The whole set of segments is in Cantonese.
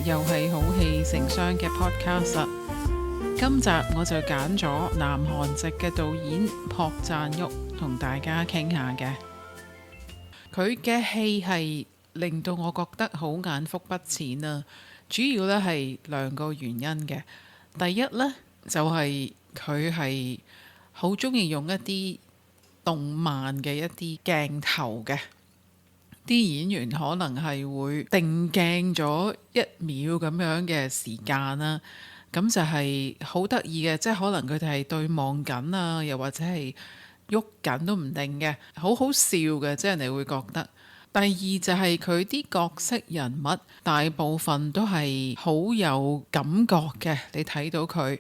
又係好戲成雙嘅 podcast。今集我就揀咗南韓籍嘅導演朴贊郁同大家傾下嘅。佢嘅戲係令到我覺得好眼福不淺啊！主要呢係兩個原因嘅。第一呢，就係佢係好中意用一啲動漫嘅一啲鏡頭嘅。啲演員可能係會定鏡咗1秒咁樣嘅時間啦，咁就係好得意嘅，即係可能佢哋係對望緊啊，又或者係喐緊都唔定嘅，好好笑嘅，即係人哋會覺得。第二就係佢啲角色人物大部分都係好有感覺嘅，你睇到佢，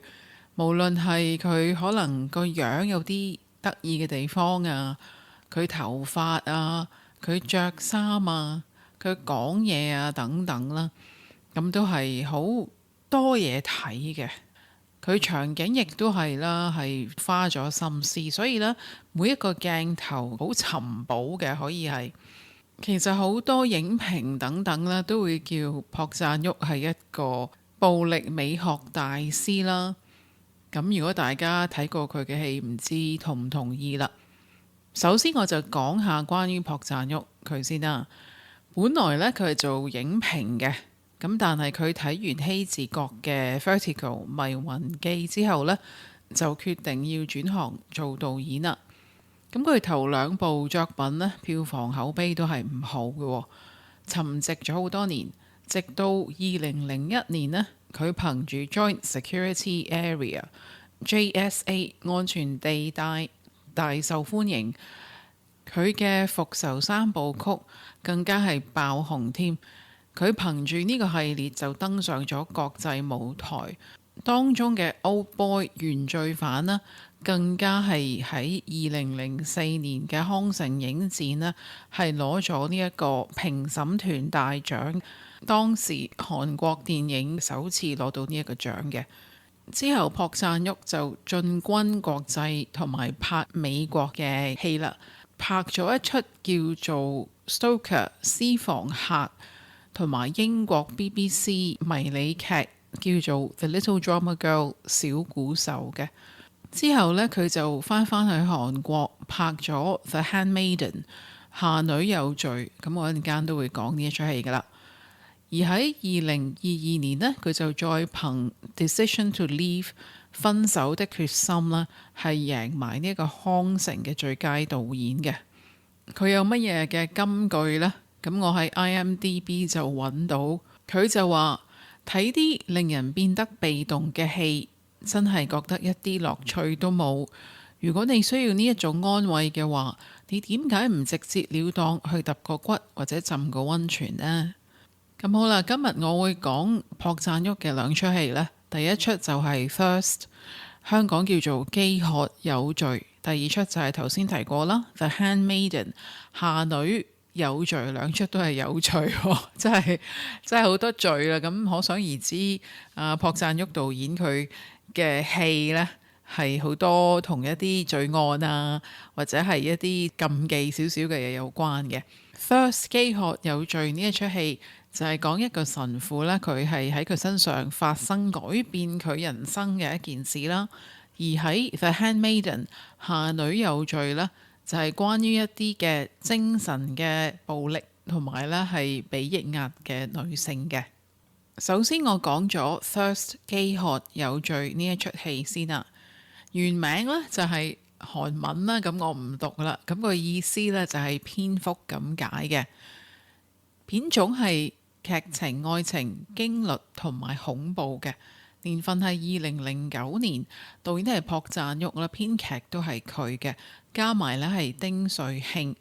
無論係佢可能個樣有啲得意嘅地方啊，佢頭髮啊，佢着衫啊，佢講嘢啊等等啦，咁都係好多嘢睇嘅。佢場景亦都係啦，係花咗心思，所以呢，每一個鏡頭好尋寶嘅，可以係。其實好多影評等等啦，都會叫朴贊郁係一個暴力美學大師啦。咁如果大家睇過佢嘅戲，唔知同唔同意啦？首先我就講下關於朴贊郁佢先啦。本來呢，佢係做影評嘅，咁但係佢睇完希治閣嘅《Vertigo 迷魂記》之後呢，就決定要轉行做導演啦。咁佢頭2部作品呢，票房口碑都係唔好嘅，沉寂咗好多年，直到2001年呢，佢憑住 Joint Security Area JSA 安全地帶大受歡迎，佢嘅復仇3部曲更加係爆紅添。佢憑住呢個系列就登上咗國際舞台，當中嘅 Old Boy 原罪犯呢，更加係喺2004年嘅康城影展呢，係攞咗呢一個評審團大獎，當時韓國電影首次攞到呢一個獎嘅。之後朴贊郁就進軍國際同埋拍美國嘅戲啦，拍咗一出叫做《Stalker 私房客》，同埋英國 BBC 迷你劇叫做《The Little Drummer Girl》小鼓手嘅。之後呢，佢就翻返去韓國拍咗《The Handmaiden》下女有罪，咁我一陣間都會講呢一出戲噶啦。而喺2022年呢，佢就再憑《Decision to Leave》分手的決心啦，係贏埋呢一個康城嘅最佳導演嘅。佢有乜嘢嘅金句呢？咁我喺 IMDB 就揾到，佢就話睇啲令人變得被動嘅戲，真係覺得一啲樂趣都冇。如果你需要呢一種安慰嘅話，你點解唔直截了當去揼個骨或者浸個溫泉呢？咁好啦，今日我會講朴贊郁嘅2出戲呢。第一出就係 Thirst， 香港叫做飢渴有罪。第二出就係頭先提過啦， The Handmaiden 下女有罪。2出都係有罪喎，真係好多罪啦。咁可想而知，朴贊郁導演佢嘅戲呢，係好多同一啲罪案啊，或者係一啲禁忌少少嘅嘢有關嘅。Thirst 飢渴有罪呢一出戲就係講一個神父呢，佢係喺佢身上發生改變佢人生嘅一件事啦。而喺 The Handmaiden 下女有罪呢，就係關於一啲嘅精神嘅暴力同埋呢係被抑壓嘅女性嘅。首先我講咗 Thirst 飢渴有罪呢一出戲先啦。原名呢就係韓文啦，咁我唔讀啦。咁個意思呢就係蝙蝠咁解嘅。片種係劇情、愛情、驚慄同埋恐怖嘅。年份係2009年，導演係朴贊郁啦，編劇都係佢嘅，加埋呢係丁瑞慶。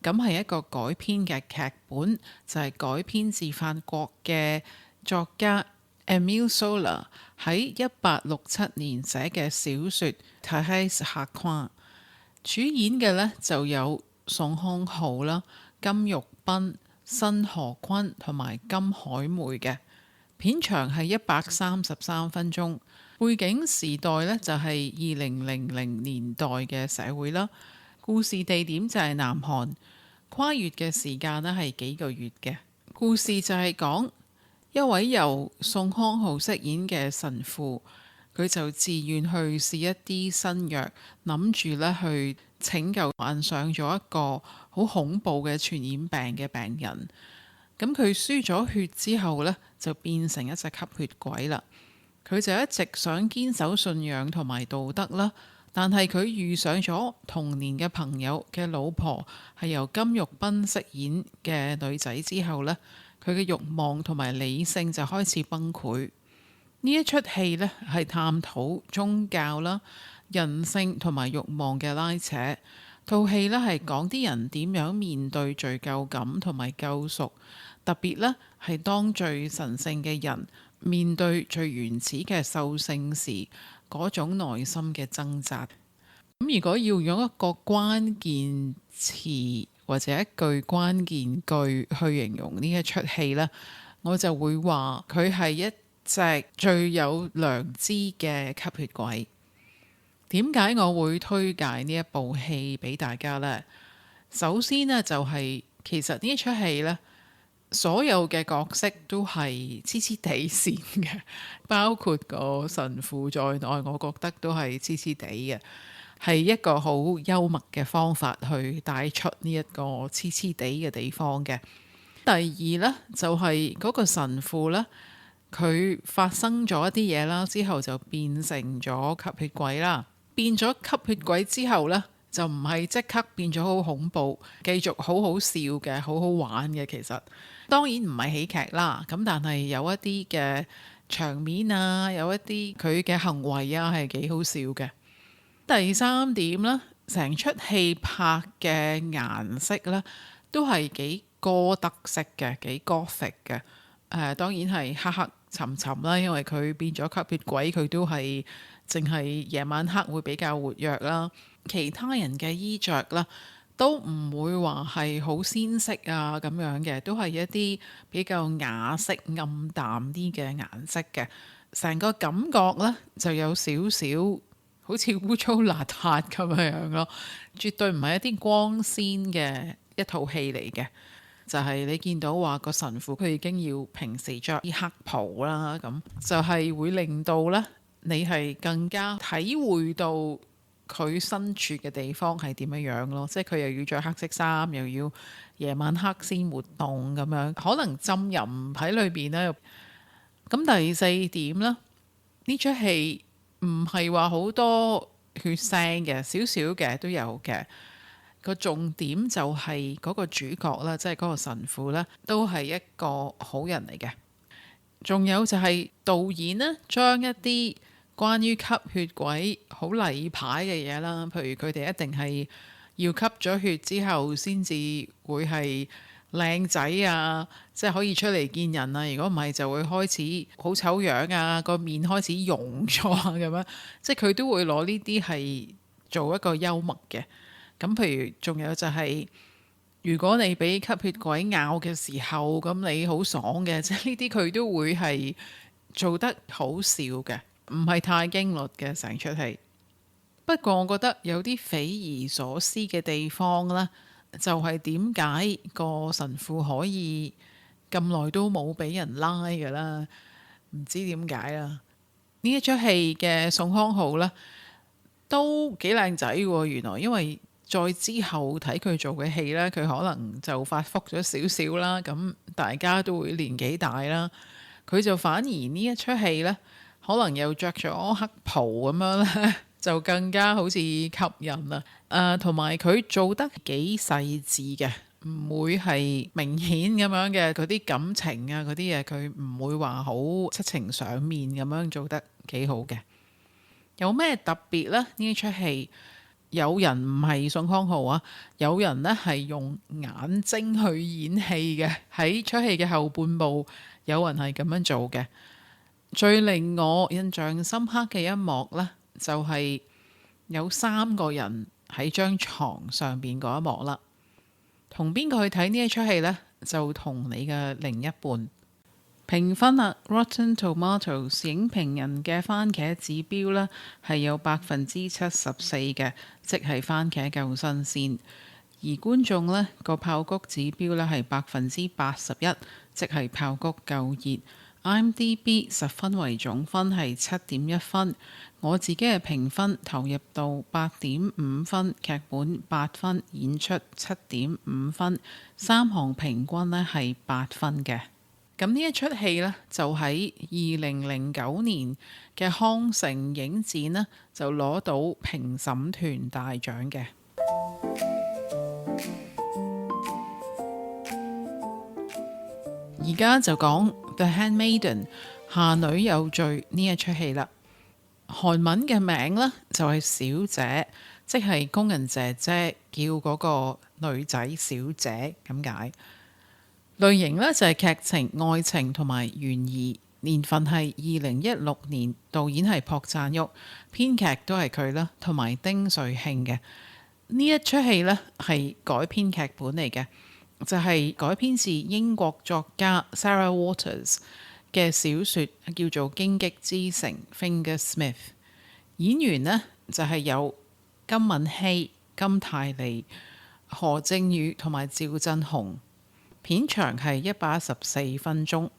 咁係一個改編嘅劇本，就係改編自法國嘅作家 Émile Zola 喺1867年寫嘅小說《Thérèse Raquin》。主演嘅呢就有宋康昊啦、金玉彬、新河坤同埋金海梅嘅。片長係133分鐘，背景時代呢就係2000年代嘅社會啦。故事地點就係南韓，跨越嘅時間呢係幾個月嘅。故事就係講一位由宋康昊飾演嘅神父，佢就自願去試一啲新藥，諗住咧去拯救患上咗一個好恐怖嘅傳染病嘅病人。咁佢輸咗血之後呢，就變成一隻吸血鬼啦。佢就一直想堅守信仰同埋道德啦，但係佢遇上咗童年嘅朋友嘅老婆係由金玉彬飾演嘅女仔之後呢，佢嘅慾望同埋理性就開始崩潰。呢一出戲呢，係探討宗教啦、人性同埋慾望嘅拉扯。套戲呢，係講啲人點樣面對罪疚感同埋救贖，特別呢，係當最神聖嘅人面對最原始嘅獸性時嗰種內心嘅掙扎。咁如果要用一個關鍵詞或者一句關鍵句去形容呢一出戲呢，我就會話佢係一隻最有良知嘅吸血鬼。點解我會推介呢一部戲俾大家呢？首先呢，就係其實呢一出戲呢，所有嘅角色都係黐黐地線嘅，包括個神父在內，我覺得都係黐黐地嘅，係一個好幽默嘅方法去帶出呢一個黐黐地嘅地方嘅。第二呢，就係嗰個神父呢，佢發生咗一啲嘢啦，之後就變成咗吸血鬼啦。變咗吸血鬼之後呢，就唔係即刻變咗好恐怖，繼續好好笑嘅，好好玩嘅。其實當然唔係喜劇啦，咁但係有一啲嘅場面啊，有一啲佢嘅行為啊，係幾好笑嘅。第三點呢，成出戲拍嘅顏色呢，都係幾哥德式嘅，幾 Gothic 嘅。當然係黑黑沉沉啦，因為佢變咗吸血鬼，佢都係淨係夜晚黑會比較活躍啦。其他人嘅衣着啦，都唔會話係好鮮色啊咁樣嘅，都係一啲比較雅色暗淡啲嘅顏色嘅。成個感覺呢，就有少少好似污糟邋遢咁樣咯，絕對唔係一啲光鮮嘅一套戲嚟嘅。就係你見到話個神父佢已經要平時着啲黑袍啦，咁就係會令到呢，你係更加體會到佢身處嘅地方係點樣樣咯。即係佢又要着黑色衫，又要夜晚黑先活動咁樣，可能浸淫喺裏邊呢。咁第四點呢，呢出戲唔係話好多血腥嘅，少少嘅都有嘅。個重點就係嗰個主角啦，即係嗰個神父呢，都係一個好人嚟嘅。仲有就係導演呢，將一啲關於吸血鬼好例牌嘅嘢啦，譬如佢哋一定係要吸咗血之後先至會係靚仔啊，即係可以出嚟見人啊。如果唔係就會開始好醜樣啊，個面開始溶咗啊咁樣，即係佢都會攞呢啲係做一個幽默嘅。咁譬如仲有就係，如果你俾吸血鬼咬嘅時候，咁你好爽嘅，即係呢啲佢都會係做得好笑嘅，唔係太驚慄嘅成出戲。不過我覺得有啲匪夷所思嘅地方呢，就係點解個神父可以咁耐都冇俾人拉㗎啦？唔知點解啦。呢一出戲嘅宋康昊呢，都幾靚仔喎，原來因為再之後睇佢做嘅戲呢，佢可能就發福咗少少啦，咁大家都會年紀大啦，佢就反而呢一出戲呢，可能又着咗黑袍咁樣呢，就更加好似吸引啦。同埋佢做得幾細緻嘅，唔會係明顯咁樣嘅嗰啲感情啊嗰啲嘢，佢唔會話好七情上面咁樣做得幾好嘅。有咩特別呢？呢一出戲？有人唔係宋康昊啊，有人呢係用眼睛去演戲嘅。喺出戲嘅後半部，有人係咁樣做嘅。最令我印象深刻嘅一幕呢，就係有3個人喺張床上邊嗰一幕啦。同邊個去睇呢一出戲呢？就同你嘅另一半。評分啦，Rotten Tomatoes 影評人嘅番茄指標呢係有74%嘅，即係番茄夠新鮮。而觀眾呢個爆谷指標呢係81%，即係爆谷夠熱。IMDB 10分為總分係7.1分，我自己嘅評分投入到8.5分，劇本8分，演出7.5分，三項評均呢係8分嘅。咁呢一出戲呢，就喺2009年嘅康城影展呢，就攞到評審團大獎嘅。而家就講《The Handmaiden》下女有罪呢一出戲啦。韓文嘅名呢，就係小姐，即係工人姐姐叫嗰個女仔小姐咁解。類型呢，就係劇情、愛情同埋懸疑。年份係2016年，導演係朴贊郁，編劇都係佢啦，同埋丁瑞慶嘅。呢一出戲呢，係改編劇本嚟嘅。就係改編自英國作家 Sarah Waters 嘅小說，叫做《荊棘之城》（Finger Smith）。演員呢，就係有金敏希、金泰梨、何正宇同埋趙振雄。片長係114分鐘，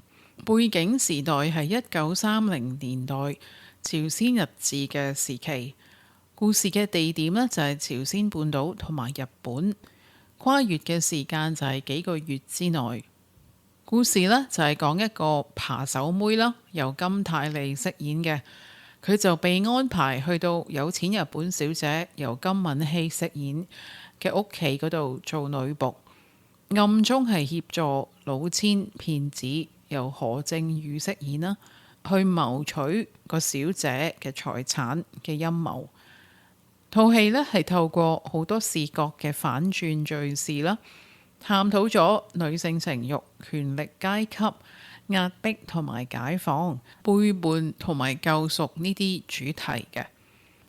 背景時代係1930年代朝鮮日治嘅時期。故事嘅地點呢，就係朝鮮半島同埋日本。跨越嘅時間就係幾個月之內。故事呢，就係講一個扒手妹啦，由金泰梨飾演嘅，佢就被安排去到有錢日本小姐由金敏希飾演嘅屋企嗰度做女僕，暗中係協助老千騙子由何正宇飾演啦，去謀取個小姐嘅財產嘅陰謀。套戲呢，係透過好多視角嘅反轉敘事啦，探討咗女性情慾、權力階級、壓迫同埋解放、背叛同埋救贖呢啲主題嘅。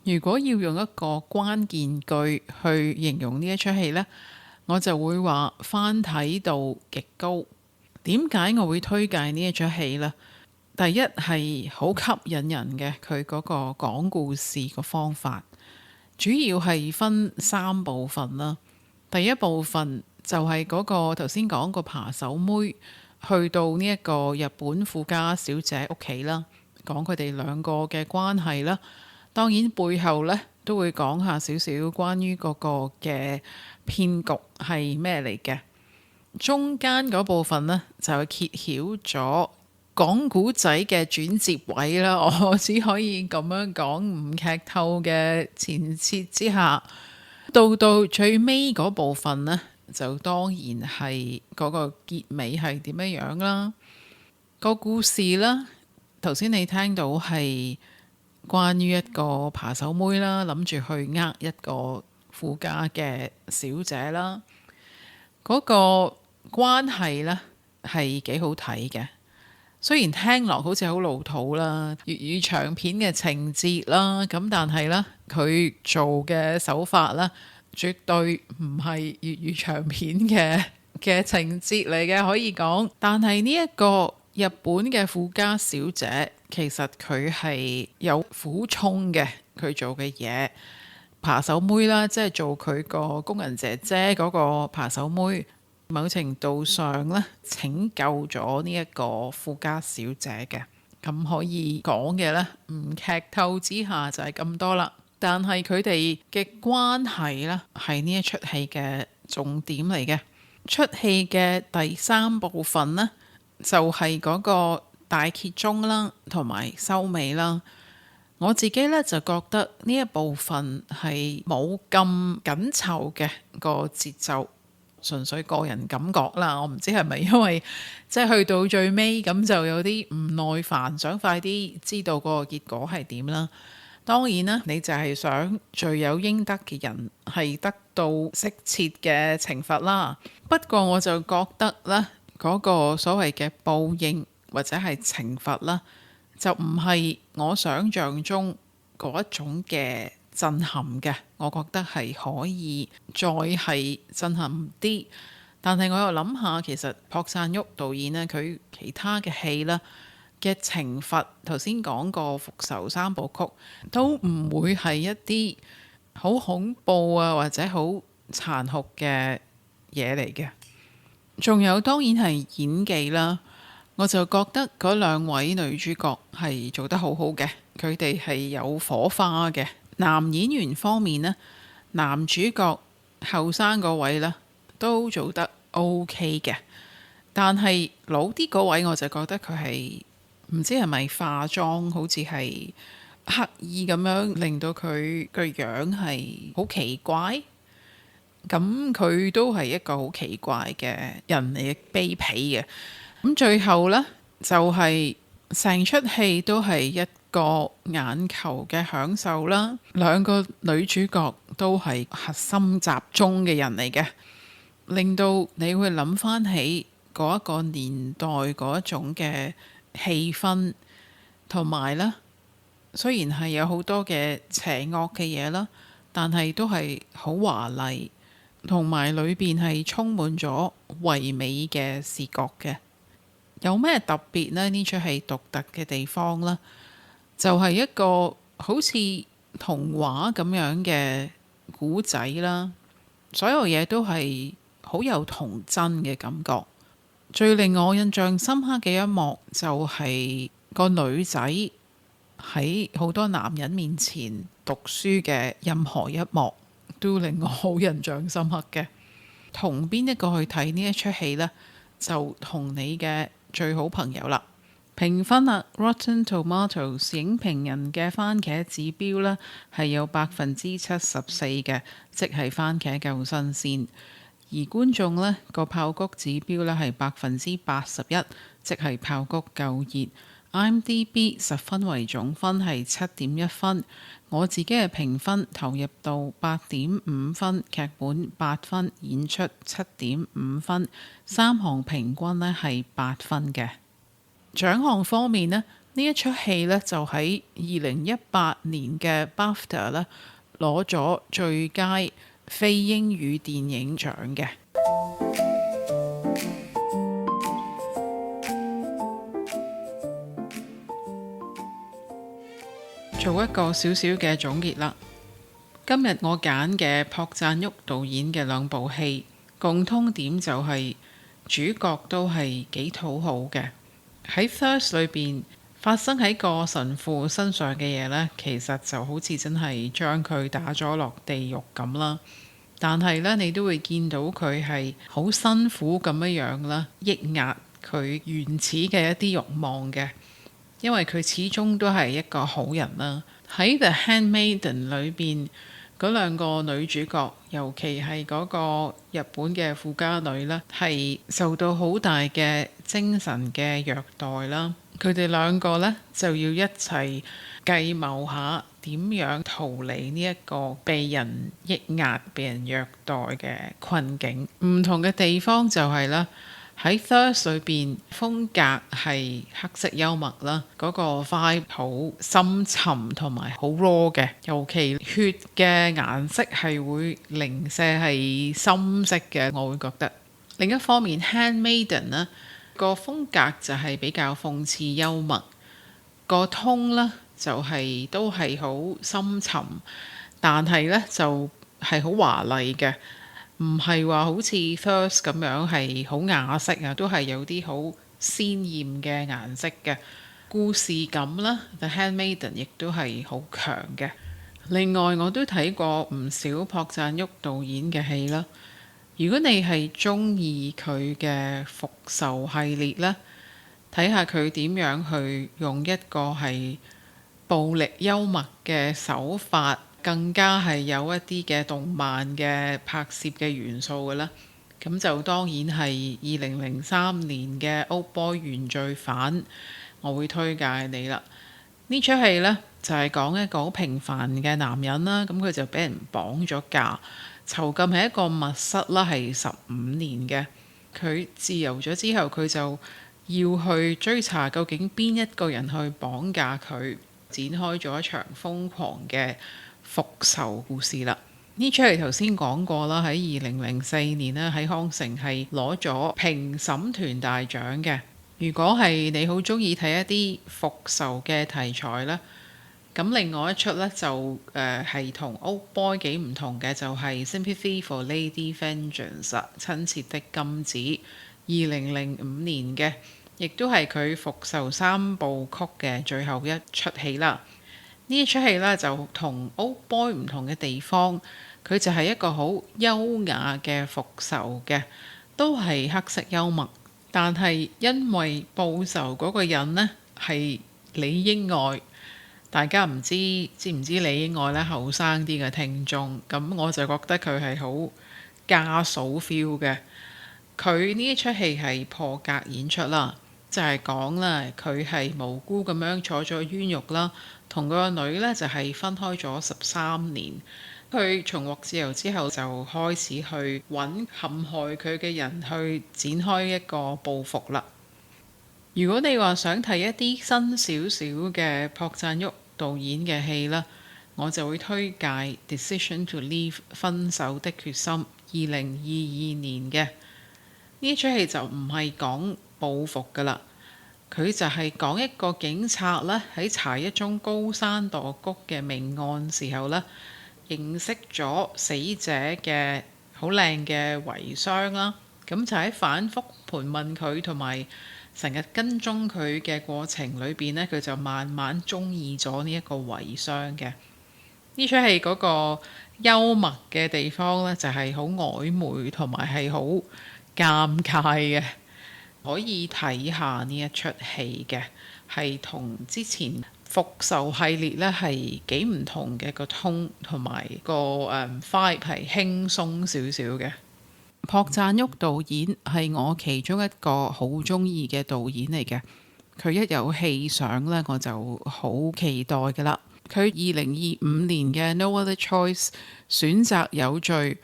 如果要用一個關鍵句去形容呢一出戲呢，我就會話翻睇度極高。點解我會推介呢一出戲呢？第一係好吸引人嘅，佢嗰個講故事個方法。主要係分3部分啦。第一部分就係嗰個頭先講個扒手妹去到呢一個日本富家小姐屋企啦，講佢哋兩個嘅關係啦。當然背後呢都會講下少少關於嗰個嘅騙局係咩嚟嘅。中間嗰部分呢，就揭曉咗講古仔嘅轉接位啦，我只可以咁樣講，唔劇透嘅前設之下，到最尾嗰部分呢，就當然係嗰個結尾係點樣樣啦。個故事啦，頭先你聽到係關於一個扒手妹啦，諗住去呃一個富家嘅小姐啦，嗰個關係呢，係幾好睇嘅。雖然聽落好似好老土啦，粵語長片嘅情節啦，咁但係呢，佢做嘅手法呢，絕對唔係粵語長片嘅情節嚟嘅，可以講。但係呢一個日本嘅富家小姐，其實佢係有苦衷嘅，佢做嘅嘢。扒手妹啦，即係做佢個工人姐姐嗰個扒手妹。某程度上咧，拯救咗呢一個富家小姐嘅。咁可以講嘅呢，唔劇透之下就係咁多啦。但係佢哋嘅關係呢，係呢一出戲嘅重點嚟嘅。出戲嘅第3部分呢，就係嗰個大揭盅啦，同埋收尾啦。我自己呢，就覺得呢一部分係冇咁緊湊嘅個節奏。純粹個人感覺啦，我唔知係咪因為即係去到最尾咁就有啲唔耐煩，想快啲知道個結果係點啦。當然啦，你就係想罪有應得嘅人係得到適切嘅懲罰啦。不過我就覺得咧，嗰個所謂嘅報應或者係懲罰啦，就唔係我想象中嗰一種嘅震撼嘅。我覺得係可以再係震撼啲，但係我又諗下，其實朴贊郁導演呢，佢其他嘅戲呢嘅懲罰，頭先講過復仇3部曲，都唔會係一啲好恐怖啊或者好殘酷嘅嘢嚟嘅。仲有當然係演技啦，我就覺得嗰兩位女主角係做得好好嘅，佢哋係有火花嘅。男演員方面呢，男主角後生嗰位呢都做得 OK 嘅，但係老啲嗰位我就覺得佢係唔知係咪化妝，好似係刻意咁樣令到佢個樣係好奇怪。咁佢都係一個好奇怪嘅人嚟嘅，卑鄙嘅。咁最後呢，就係成出戲都係一個眼球嘅享受啦。兩個女主角都係核心集中嘅人嚟嘅，令到你會諗翻起嗰一個年代嗰一種嘅氣氛，同埋呢，雖然係有好多嘅邪惡嘅嘢啦，但係都係好華麗，同埋裏邊係充滿咗唯美嘅視覺嘅。有咩特別呢？呢出戲獨特嘅地方呢，就係一個好似童話咁樣嘅古仔啦。所有嘢都係好有童真嘅感覺。最令我印象深刻嘅一幕就係個女仔喺好多男人面前讀書嘅任何一幕，都令我好印象深刻嘅。同邊一個去睇呢一出戲呢？就同你嘅最好朋友啦。評分啊，Rotten Tomatoes 影評人嘅番茄指標呢係有74%嘅，即係番茄夠新鮮。而觀眾呢個爆谷指標呢係81%，即係爆谷夠熱。IMDB 10分為總分係7.1分。我自己嘅評分投入到8.5分，劇本8分，演出7.5分，三項平均呢係8分嘅。獎項方面呢一出戲呢就喺2018年嘅 BAFTA 呢攞咗最佳非英語電影獎嘅。做一個小小嘅總結啦。今日我揀嘅朴贊郁導演嘅兩部戲，共通點就係主角都係幾討好嘅。喺 Thirst 裏邊發生喺個神父身上嘅嘢呢，其實就好似真係將佢打咗落地獄咁啦。但係呢，你都會見到佢係好辛苦咁樣啦，抑壓佢原始嘅一啲慾望嘅。因為佢始終都係一個好人啦。喺 The Handmaiden 裏邊嗰兩個女主角，尤其係嗰個日本嘅富家女啦，係受到好大嘅精神嘅虐待啦。佢哋兩個呢，就要一齊計謀下點樣逃離呢一個被人抑壓、被人虐待嘅困境。唔同嘅地方就係啦。喺 Thirst 裏邊風格係黑色幽默啦，嗰個 vibe 好深沉同埋好 raw 嘅，尤其血嘅顏色係會零舍係深色嘅，我會覺得。另一方面 Handmaiden 呢個風格就係比較諷刺幽默，個 tone 呢就係都係好深沉，但係呢就係好華麗嘅。唔係話好似 Thirst 咁樣係好雅色啊，都係有啲好鮮豔嘅顏色嘅故事感啦。The Handmaiden 亦都係好強嘅。另外我都睇過唔少朴贊郁導演嘅戲啦。如果你係中意佢嘅復仇系列呢，睇下佢點樣去用一個係暴力幽默嘅手法，更加係有一啲嘅動漫嘅拍攝嘅元素嘅啦。咁就當然係2003年嘅《Oldboy 原罪犯》，我會推介你啦。呢出戲呢，就係講一個好平凡嘅男人啦，咁佢就俾人綁咗架，囚禁喺一個密室啦，係15年嘅。佢自由咗之後，佢就要去追查究竟邊一個人去綁架佢，展開咗一場瘋狂嘅復仇故事啦。呢出戲頭先講過啦，喺2004年呢，喺康城係攞咗評審團大獎嘅。如果係你好中意睇一啲復仇嘅題材啦，咁另外一出呢，就係同 Oldboy 幾唔同嘅，就係 Sympathy for Lady Vengeance 親切的金子，2005年嘅。亦都係佢復仇三部曲嘅最後一出戲啦。呢一出戲呢，就同 Old Boy 唔同嘅地方，佢就係一個好優雅嘅復仇嘅，都係黑色幽默。但係因為報仇嗰個人呢係李英愛，大家知唔知李英愛呢？後生啲嘅聽眾，咁我就覺得佢係好家嫂 feel 嘅。佢呢一出戲係破格演出啦，就係講啦，佢係無辜咁樣坐咗冤獄啦，同佢個女呢就係分開咗13年。佢重獲自由之後，就開始去揾陷害佢嘅人，去展開一個報復啦。如果你話想睇一啲新少少嘅朴贊郁導演嘅戲啦，我就會推介《Decision to Leave》分手的決心，2022年嘅。呢出戲就唔係講報復噶啦，佢就係講一個警察呢喺查一宗高山墮谷嘅命案時候呢，認識咗死者嘅好靚嘅遺孀啦，咁就喺反覆盤問佢同埋成日跟蹤佢嘅過程裏邊呢，佢就慢慢中意咗呢一個遺孀嘅。呢出戲嗰個幽默嘅地方呢，就係好曖昧同埋係好尷尬嘅，可以睇下呢一出戲嘅，係同之前復仇系列呢係幾唔同嘅個 tone 同埋個vibe 係輕鬆少少嘅。朴贊郁導演係我其中一個好鍾意嘅導演嚟嘅，佢一有戲上呢，我就好期待㗎喇。佢2025年嘅 No Other Choice 選擇有罪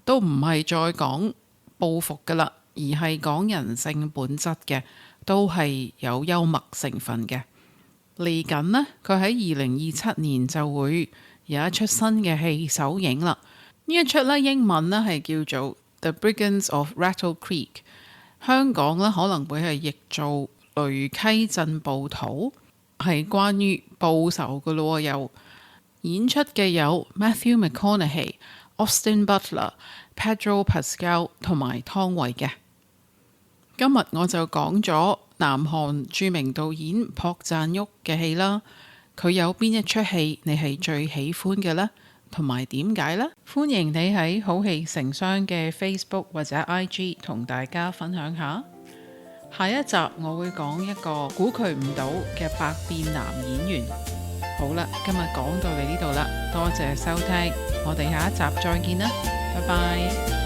都唔係再講報復㗎喇，而係講人性本質嘅，都係有幽默成分嘅。嚟緊呢，佢喺2027年就會有一出新嘅戲首映啦。呢一出呢，英文呢係叫做 The Brigands of Rattle Creek， 香港呢可能會係譯做雷溪鎮暴徒，係關於報仇嘅咯。又演出嘅有 Matthew McConaughey、Austin Butler、Pedro Pascal 同埋湯唯嘅。今日我就講咗南韓著名導演朴贊郁嘅戲啦，佢有邊一出戲你係最喜歡嘅呢？同埋點解呢？歡迎你喺好戲成雙嘅 Facebook 或者 IG 同大家分享下。下一集我會講一個估佢唔到嘅百變男演員。好啦，今日講到嚟呢度啦，多謝收聽，我哋下一集再見啦，拜拜。